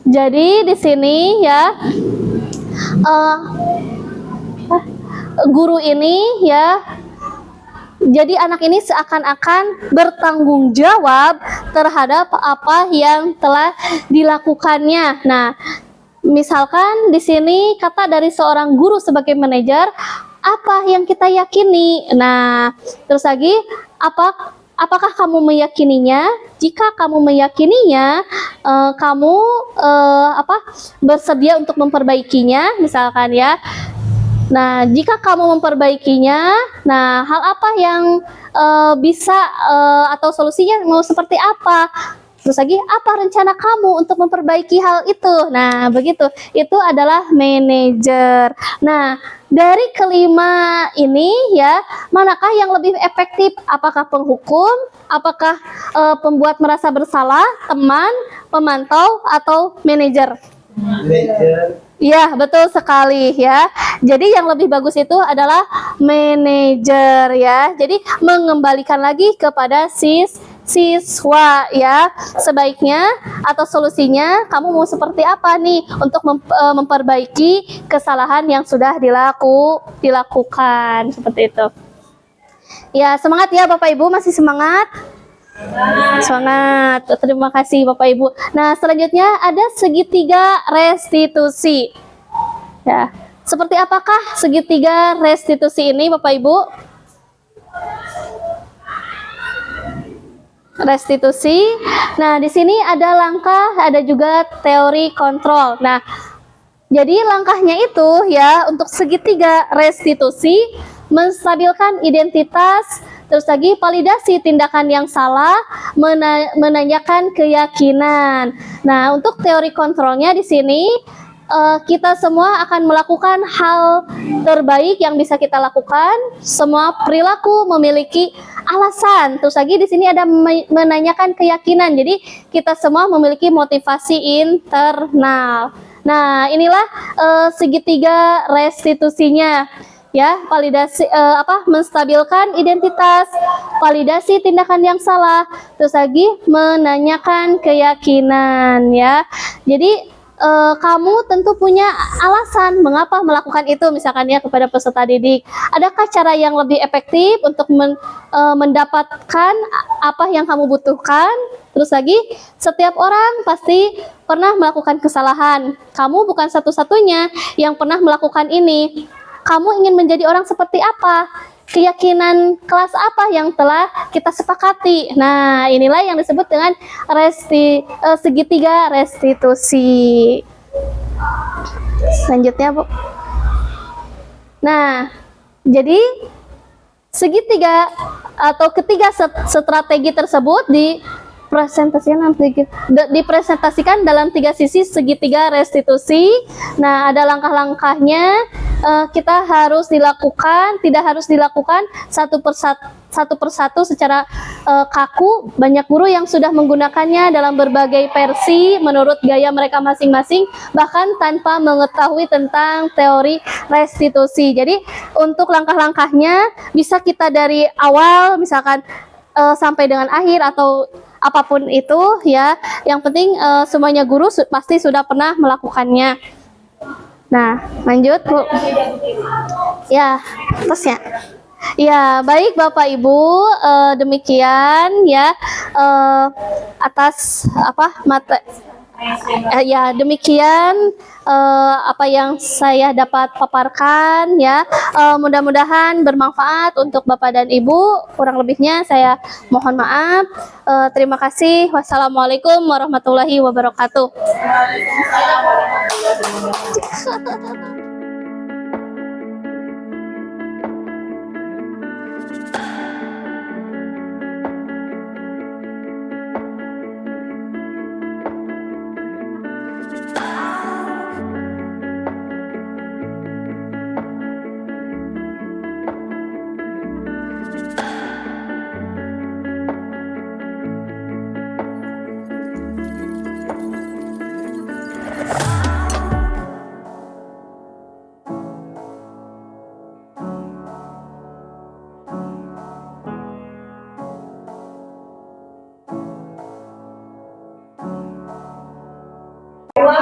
jadi di sini ya guru ini ya, jadi anak ini seakan-akan bertanggung jawab terhadap apa yang telah dilakukannya. Nah, misalkan di sini kata dari seorang guru sebagai manajer, apa yang kita yakini? Nah, terus lagi apakah kamu meyakininya? Jika kamu meyakininya, kamu bersedia untuk memperbaikinya, misalkan ya. Nah, jika kamu memperbaikinya, nah hal apa yang bisa atau solusinya mau seperti apa? Terus lagi, apa rencana kamu untuk memperbaiki hal itu? Nah, begitu. Itu adalah manajer. Nah, dari kelima ini ya, manakah yang lebih efektif? Apakah penghukum? Apakah pembuat merasa bersalah? Teman, pemantau, atau manajer? Manajer. Ya, betul sekali ya. Jadi yang lebih bagus itu adalah manajer ya. Jadi mengembalikan lagi kepada siswa ya. Sebaiknya atau solusinya kamu mau seperti apa nih untuk memperbaiki kesalahan yang sudah dilakukan seperti itu. Ya, semangat ya Bapak Ibu, masih semangat? Semangat. Terima kasih Bapak Ibu. Nah, selanjutnya ada segitiga restitusi. Ya, seperti apakah segitiga restitusi ini Bapak Ibu? Restitusi. Nah, di sini ada langkah, ada juga teori kontrol. Nah, jadi langkahnya itu ya untuk segitiga restitusi, menstabilkan identitas, terus lagi validasi tindakan yang salah, menanyakan keyakinan. Nah, untuk teori kontrolnya di sini kita semua akan melakukan hal terbaik yang bisa kita lakukan. Semua perilaku memiliki alasan. Terus lagi di sini ada menanyakan keyakinan. Jadi kita semua memiliki motivasi internal. Nah, inilah segitiga restitusinya. Ya, validasi menstabilkan identitas, validasi tindakan yang salah, terus lagi menanyakan keyakinan ya. Jadi kamu tentu punya alasan mengapa melakukan itu, misalkan ya kepada peserta didik. Adakah cara yang lebih efektif untuk mendapatkan apa yang kamu butuhkan? Terus lagi, setiap orang pasti pernah melakukan kesalahan. Kamu bukan satu-satunya yang pernah melakukan ini. Kamu ingin menjadi orang seperti apa? Keyakinan kelas apa yang telah kita sepakati? Nah, inilah yang disebut dengan segitiga restitusi. Selanjutnya, Bu. Nah, jadi segitiga atau ketiga strategi tersebut dipresentasikan dalam 3 sisi segitiga restitusi. Nah, ada langkah-langkahnya. Kita harus dilakukan, tidak harus dilakukan satu persatu secara kaku. Banyak guru yang sudah menggunakannya dalam berbagai versi menurut gaya mereka masing-masing, bahkan tanpa mengetahui tentang teori restitusi. Jadi untuk langkah-langkahnya bisa kita dari awal misalkan sampai dengan akhir atau apapun itu ya. Yang penting semuanya guru pasti sudah pernah melakukannya. Nah, lanjut, Bu. Ya, terusnya. Ya, baik Bapak Ibu, demikian ya atas ya demikian apa yang saya dapat paparkan ya. Mudah-mudahan bermanfaat untuk Bapak dan Ibu. Kurang lebihnya saya mohon maaf. Terima kasih. Wassalamualaikum warahmatullahi wabarakatuh.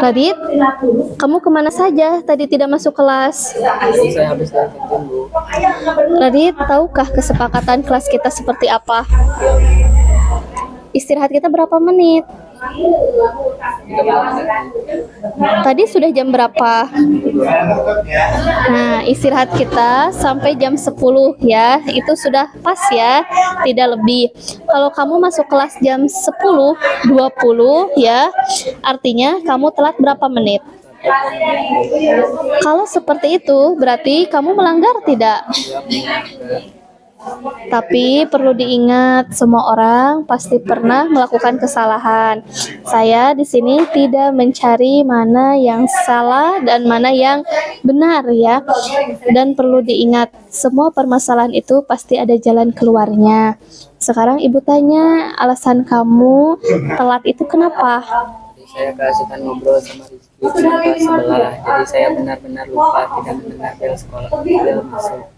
Radit, kamu kemana saja? Tadi tidak masuk kelas. Saya habis dari kantin, Bu. Radit, tahukah kesepakatan kelas kita seperti apa? Istirahat kita berapa menit? Tadi sudah jam berapa? Nah, istirahat kita sampai jam 10 ya. Itu sudah pas ya, tidak lebih. Kalau kamu masuk kelas jam 10.20 ya, artinya kamu telat berapa menit? Kalau seperti itu, berarti kamu melanggar tidak? Tapi perlu diingat, semua orang pasti pernah melakukan kesalahan. Saya di sini tidak mencari mana yang salah dan mana yang benar ya. Dan perlu diingat, semua permasalahan itu pasti ada jalan keluarnya. Sekarang Ibu tanya, alasan kamu telat itu kenapa? Saya keasikan ngobrol sama Rizky di kelas sebelah, jadi saya benar-benar lupa tidak mendengar bel sekolah bel masuk.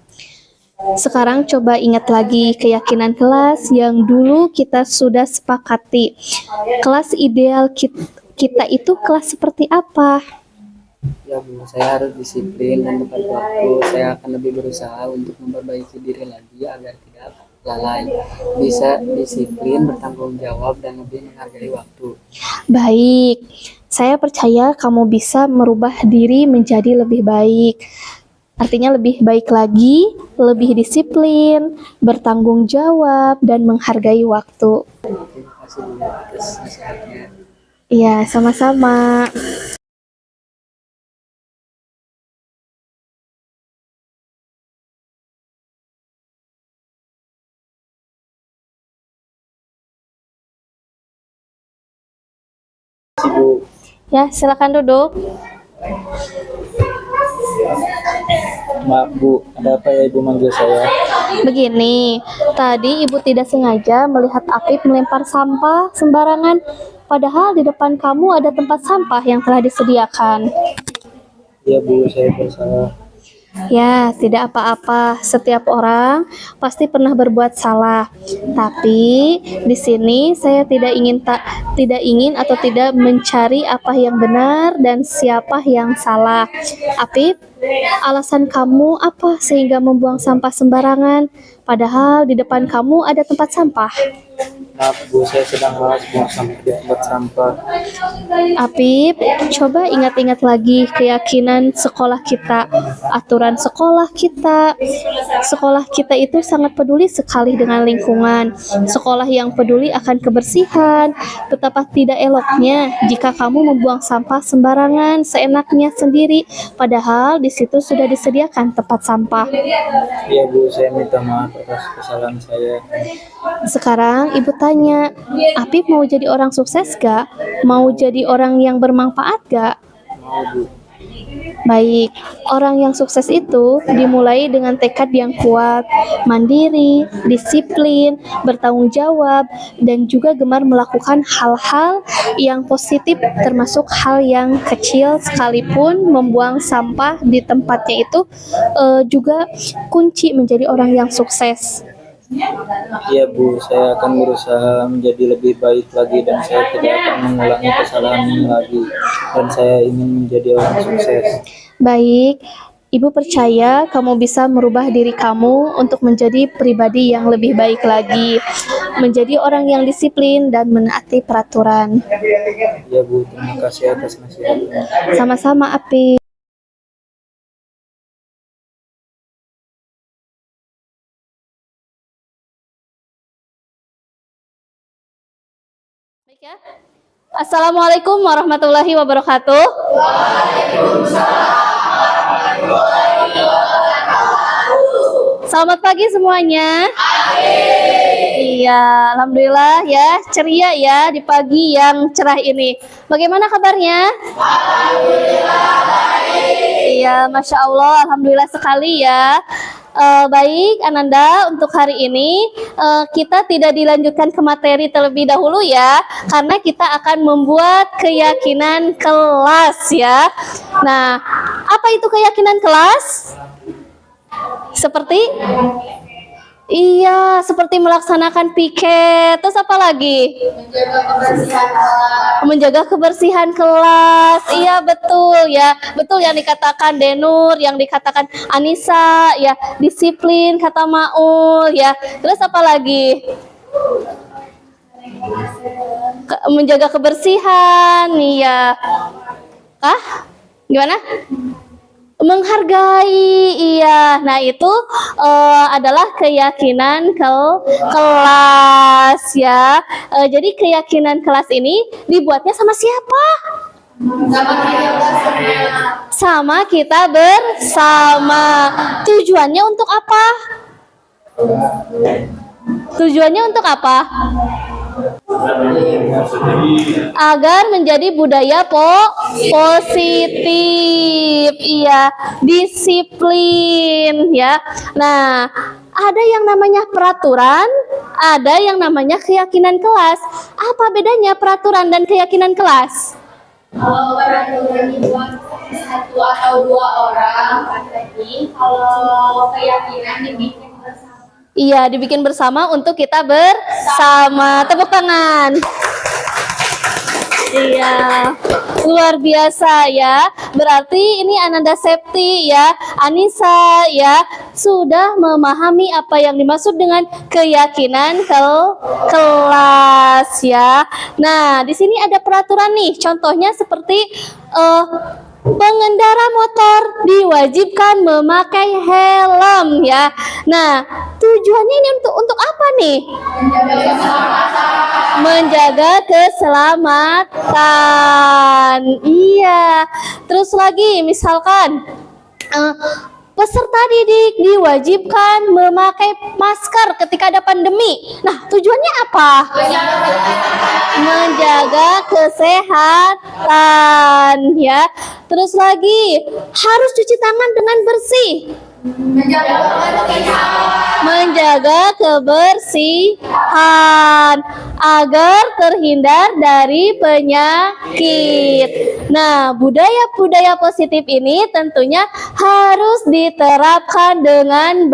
Sekarang coba ingat lagi keyakinan kelas yang dulu kita sudah sepakati. Kelas ideal kita itu kelas seperti apa? Ya Bu, saya harus disiplin dan tepat waktu. Saya akan lebih berusaha untuk memperbaiki diri lagi agar tidak lalai. Bisa disiplin, bertanggung jawab, dan lebih menghargai waktu. Baik, saya percaya kamu bisa merubah diri menjadi lebih baik. Artinya lebih baik lagi, lebih disiplin, bertanggung jawab, dan menghargai waktu. Terima kasih Bu atas nasihatnya. Iya, sama-sama. Bu. Ya, silakan duduk. Maaf Bu, ada apa ya Ibu manggil saya? Begini, tadi Ibu tidak sengaja melihat Apip melempar sampah sembarangan, padahal di depan kamu ada tempat sampah yang telah disediakan. Iya Bu, saya bersalah. Ya, tidak apa-apa. Setiap orang pasti pernah berbuat salah. Tapi di sini saya tidak ingin atau tidak mencari apa yang benar dan siapa yang salah. Apip, alasan kamu apa sehingga membuang sampah sembarangan? Padahal di depan kamu ada tempat sampah. Maaf Bu, saya sedang malas buang sampah di tempat sampah. Apip, coba ingat-ingat lagi keyakinan sekolah kita, aturan sekolah kita. Sekolah kita itu sangat peduli sekali dengan lingkungan. Sekolah yang peduli akan kebersihan. Betapa tidak eloknya jika kamu membuang sampah sembarangan seenaknya sendiri, padahal di situ sudah disediakan tempat sampah. Iya Bu, saya minta maaf atas kesalahan saya. Sekarang ibu tanya, Apip mau jadi orang sukses gak? Mau jadi orang yang bermanfaat gak? Mau Bu. Baik, orang yang sukses itu dimulai dengan tekad yang kuat, mandiri, disiplin, bertanggung jawab, dan juga gemar melakukan hal-hal yang positif, termasuk hal yang kecil sekalipun. Membuang sampah di tempatnya itu juga kunci menjadi orang yang sukses. Iya Bu, saya akan berusaha menjadi lebih baik lagi dan saya tidak akan mengulangi kesalahan ini lagi. Dan saya ingin menjadi orang sukses. Baik, Ibu percaya kamu bisa merubah diri kamu untuk menjadi pribadi yang lebih baik lagi, menjadi orang yang disiplin dan menaati peraturan. Iya Bu, terima kasih atas nasihatnya. Sama-sama, Api. Baik ya. Assalamualaikum warahmatullahi wabarakatuh. Selamat pagi semuanya. Iya, alhamdulillah ya, ceria ya di pagi yang cerah ini. Bagaimana kabarnya? Alhamdulillah baik. Iya, masya Allah, alhamdulillah sekali ya. Baik, Ananda, untuk hari ini kita tidak dilanjutkan ke materi terlebih dahulu ya, karena kita akan membuat keyakinan kelas ya. Nah, apa itu keyakinan kelas? Seperti? Iya, seperti melaksanakan piket. Terus apa lagi? Menjaga kebersihan kelas. Iya, betul ya. Betul yang dikatakan Denur, yang dikatakan Anissa, ya, disiplin kata Maul ya. Terus apa lagi? Menjaga kebersihan, iya. Gimana? Menghargai, iya. Nah, itu adalah keyakinan kelas ya. Jadi keyakinan kelas ini dibuatnya sama siapa? Sama kita bersama. Tujuannya untuk apa? Tujuannya untuk apa? Agar menjadi budaya positif, iya, disiplin ya. Nah, ada yang namanya peraturan, ada yang namanya keyakinan kelas. Apa bedanya peraturan dan keyakinan kelas? Kalau peraturan dibuat satu atau dua orang, berarti kalau keyakinan dibikin bersama. Iya, dibikin bersama untuk kita bersama. Tepuk tangan. Iya, luar biasa ya. Berarti ini Ananda Septi ya, Anissa ya, sudah memahami apa yang dimaksud dengan keyakinan kelas ya. Nah, di sini ada peraturan nih. Contohnya seperti pengendara motor diwajibkan memakai helm ya. Nah, tujuannya ini untuk apa nih? Menjaga keselamatan. Iya. Terus lagi misalkan peserta didik diwajibkan memakai masker ketika ada pandemi. Nah, tujuannya apa? Menjaga kesehatan ya. Terus lagi harus cuci tangan dengan bersih. Menjaga kebersihan agar terhindar dari penyakit. Nah, budaya-budaya positif ini tentunya harus diterapkan dengan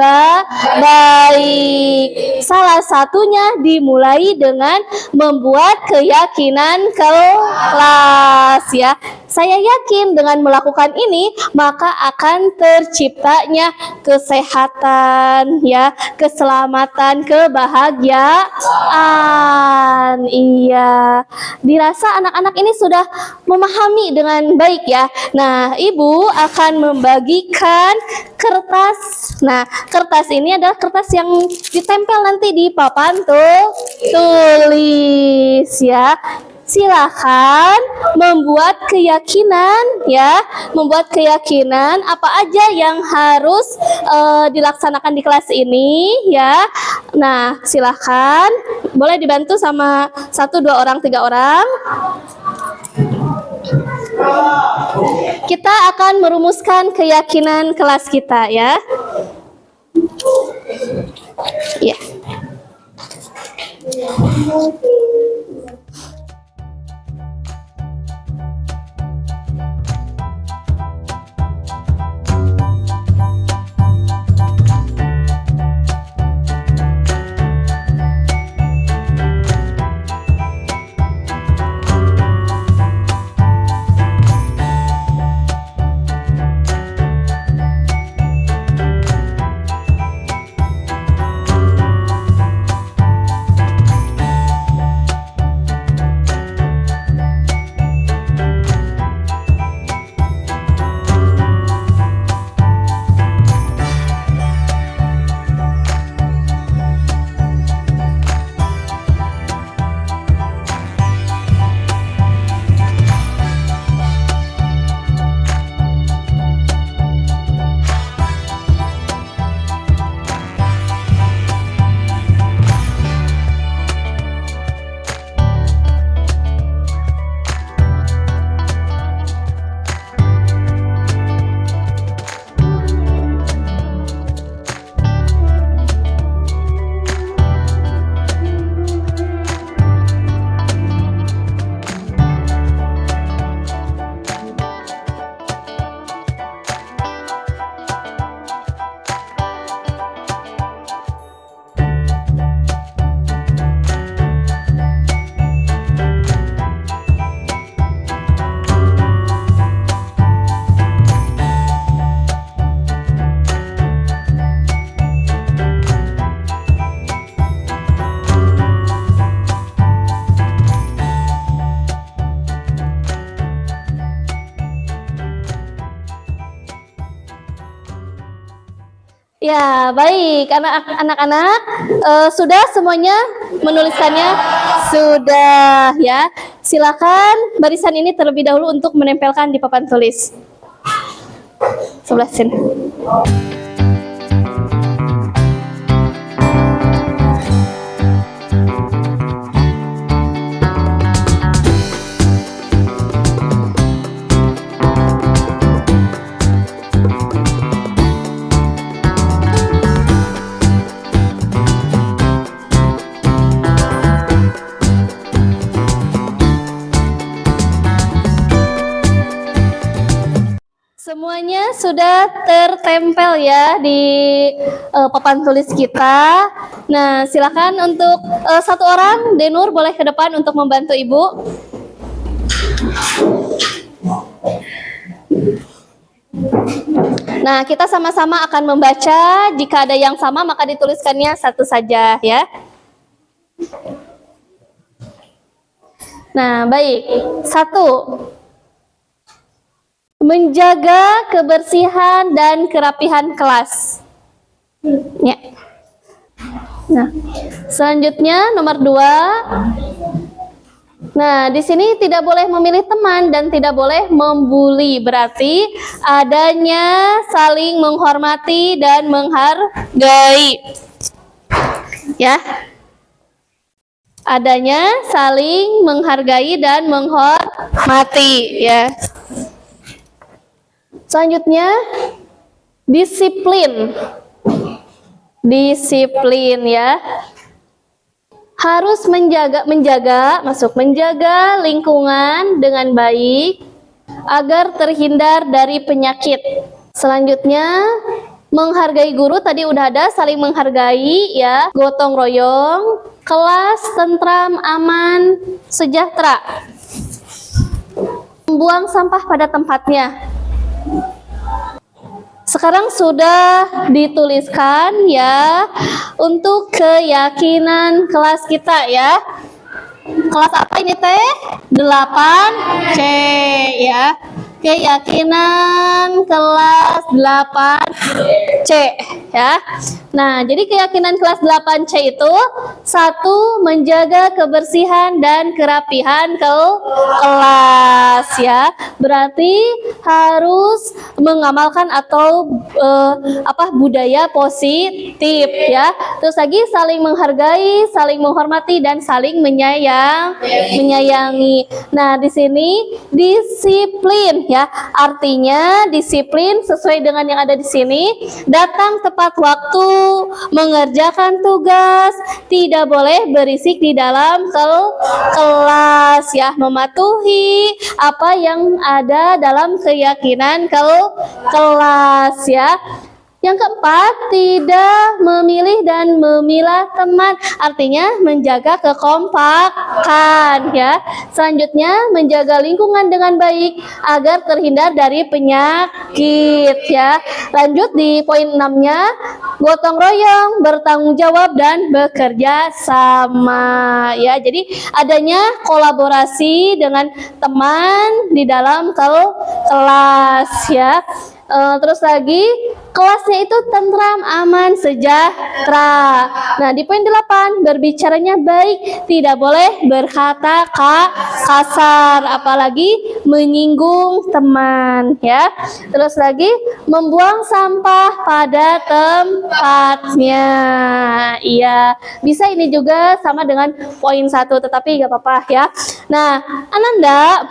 baik. Salah satunya dimulai dengan membuat keyakinan kelas ya. Saya yakin dengan melakukan ini maka akan terciptanya kesehatan ya, keselamatan, kebahagiaan. Iya. Dirasa anak-anak ini sudah memahami dengan baik ya. Nah, Ibu akan membagikan kertas. Nah, kertas ini adalah kertas yang ditempel nanti di papan tulis ya. Silakan membuat keyakinan ya, membuat keyakinan apa aja yang harus dilaksanakan di kelas ini ya. Nah, silakan boleh dibantu sama 1, 2 orang, 3 orang. Kita akan merumuskan keyakinan kelas kita ya. Ya. Ya, baik. Anak-anak sudah semuanya menuliskannya? Sudah ya. Silakan barisan ini terlebih dahulu untuk menempelkan di papan tulis. Sebelah sini. Semuanya sudah tertempel ya di papan tulis kita. Nah, silakan untuk 1 orang, Denur boleh ke depan untuk membantu Ibu. Nah, kita sama-sama akan membaca. Jika ada yang sama, maka dituliskannya satu saja ya. Nah, baik. 1. Menjaga kebersihan dan kerapihan kelas. Ya. Nah, selanjutnya nomor 2. Nah, di sini tidak boleh memilih teman dan tidak boleh membuli. Berarti adanya saling menghormati dan menghargai. Ya. Adanya saling menghargai dan menghormati, ya. Selanjutnya, Disiplin. Disiplin ya. Harus menjaga lingkungan dengan baik agar terhindar dari penyakit. Selanjutnya, menghargai guru, tadi udah ada, saling menghargai ya, gotong royong, kelas tentram, aman, sejahtera. Membuang sampah pada tempatnya. Sekarang sudah dituliskan ya untuk keyakinan kelas kita ya. Kelas apa ini teh? 8C ya. Keyakinan kelas 8C ya. Nah, jadi keyakinan kelas 8C itu 1. Menjaga kebersihan dan kerapihan kelas ya. Berarti harus mengamalkan atau budaya positif ya. Terus lagi saling menghargai, saling menghormati dan saling menyayangi. Nah, di sini disiplin ya. Artinya disiplin sesuai dengan yang ada di sini, datang tepat waktu, mengerjakan tugas, tidak boleh berisik di dalam kelas ya, mematuhi apa yang ada dalam keyakinan kelas ya. Yang keempat, tidak memilih dan memilah teman, artinya menjaga kekompakan ya. Selanjutnya, menjaga lingkungan dengan baik agar terhindar dari penyakit ya. Lanjut di poin 6-nya, gotong royong, bertanggung jawab dan bekerja sama ya. Jadi adanya kolaborasi dengan teman di dalam kelas ya. Terus lagi kelasnya itu tentram, aman, sejahtera. Nah, di poin 8, berbicaranya baik, tidak boleh berkata kasar, apalagi menyinggung teman ya. Terus lagi membuang sampah pada tempatnya. Iya, bisa ini juga sama dengan poin 1, tetapi gak apa-apa ya. Nah, Ananda,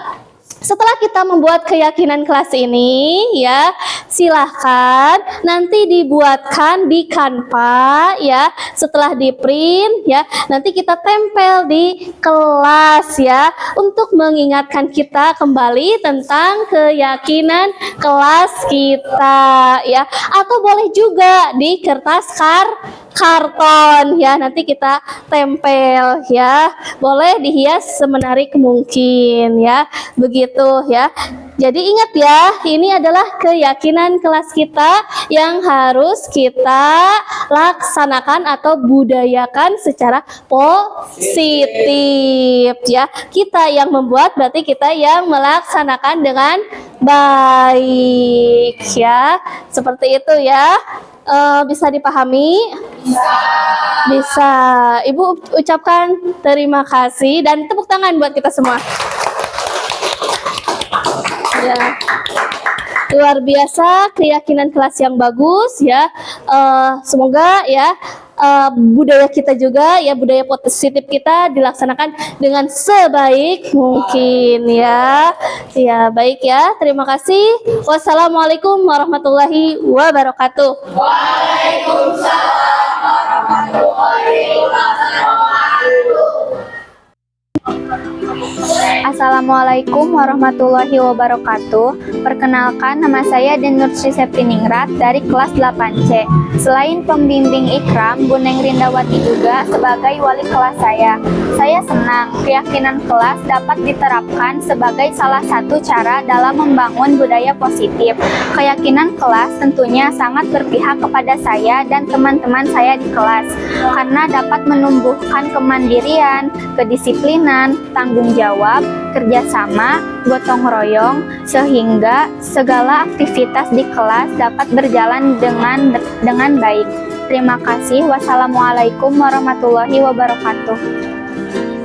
setelah kita membuat keyakinan kelas ini ya, silahkan nanti dibuatkan di Canva ya. Setelah di print ya, nanti kita tempel di kelas ya, untuk mengingatkan kita kembali tentang keyakinan kelas kita ya. Atau boleh juga di kertas karton ya, nanti kita tempel ya. Boleh dihias semenarik mungkin ya, begitu ya. Jadi ingat ya, ini adalah keyakinan kelas kita yang harus kita laksanakan atau budayakan secara positif ya. Kita yang membuat, berarti kita yang melaksanakan dengan baik ya. Seperti itu ya. Bisa dipahami? Bisa. Ibu ucapkan terima kasih dan tepuk tangan buat kita semua. Ya, luar biasa keyakinan kelas yang bagus ya. Semoga ya budaya kita juga ya, budaya positif kita dilaksanakan dengan sebaik mungkin ya. Ya, baik ya. Terima kasih. Wassalamualaikum warahmatullahi wabarakatuh. Waalaikumsalam warahmatullahi wabarakatuh. Assalamualaikum warahmatullahi wabarakatuh. Perkenalkan, nama saya Denursi Septiningrat dari kelas 8C. Selain pembimbing Ikram, Bu Neng Rindawati juga sebagai wali kelas saya. Saya senang keyakinan kelas dapat diterapkan sebagai salah satu cara dalam membangun budaya positif. Keyakinan kelas tentunya sangat berpihak kepada saya dan teman-teman saya di kelas, karena dapat menumbuhkan kemandirian, kedisiplinan, tanggung jawab, kerjasama, gotong royong, sehingga segala aktivitas di kelas dapat berjalan dengan baik. Terima kasih. Wassalamualaikum warahmatullahi wabarakatuh.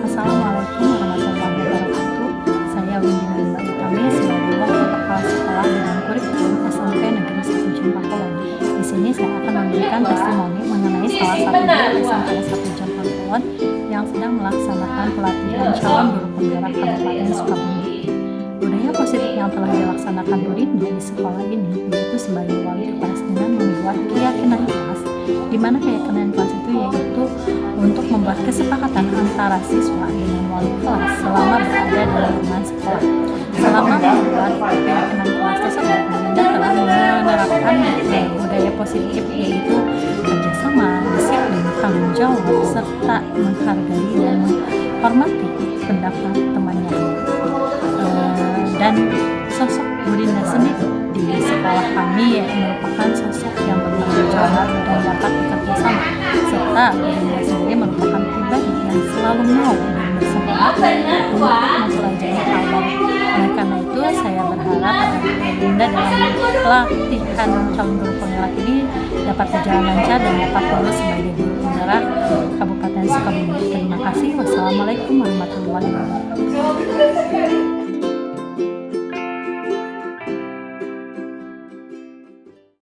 Assalamualaikum warahmatullahi wabarakatuh. Saya Windy Nanda Utami sebagai wakil kepala sekolah bidang kurikulum SMP Negeri 1 Jampangkauan. Di sini saya akan memberikan testimoni mengenai salah satu guru SMP 1 Jampangkauan yang sedang melaksanakan pelatihan calon guru penggerak Kabupaten Sukabumi. Budaya positif yang telah dilaksanakan Bu Linda di sekolah ini yaitu sebagai wali kelas dengan membuat keyakinan kelas, di mana keyakinan kelas itu yaitu untuk membuat kesepakatan antara siswa dengan wali kelas selama berada dalam lingkungan sekolah. Selama membuat keyakinan kelas tersebut, Bu Linda telah menerapkan budaya positif yaitu kerjasama, disiplin, tanggung jawab, serta menghargai dan menghormati pendapat temannya. Dan sosok Bu Linda sendiri di sekolah kami merupakan sosok yang bertanggung jawab dan dapat bekerja sama, serta Bu Linda sendiri merupakan pribadi yang selalu mau dan bersemangat untuk mempelajari hal baru. Oleh karena itu, saya berharap Bu Linda dalam pelatihan calon guru penggerak ini dapat berjalan lancar dan dapat lulus sebagai guru penggerak Kabupaten Sukabumi. Terima kasih. Wassalamualaikum warahmatullahi wabarakatuh.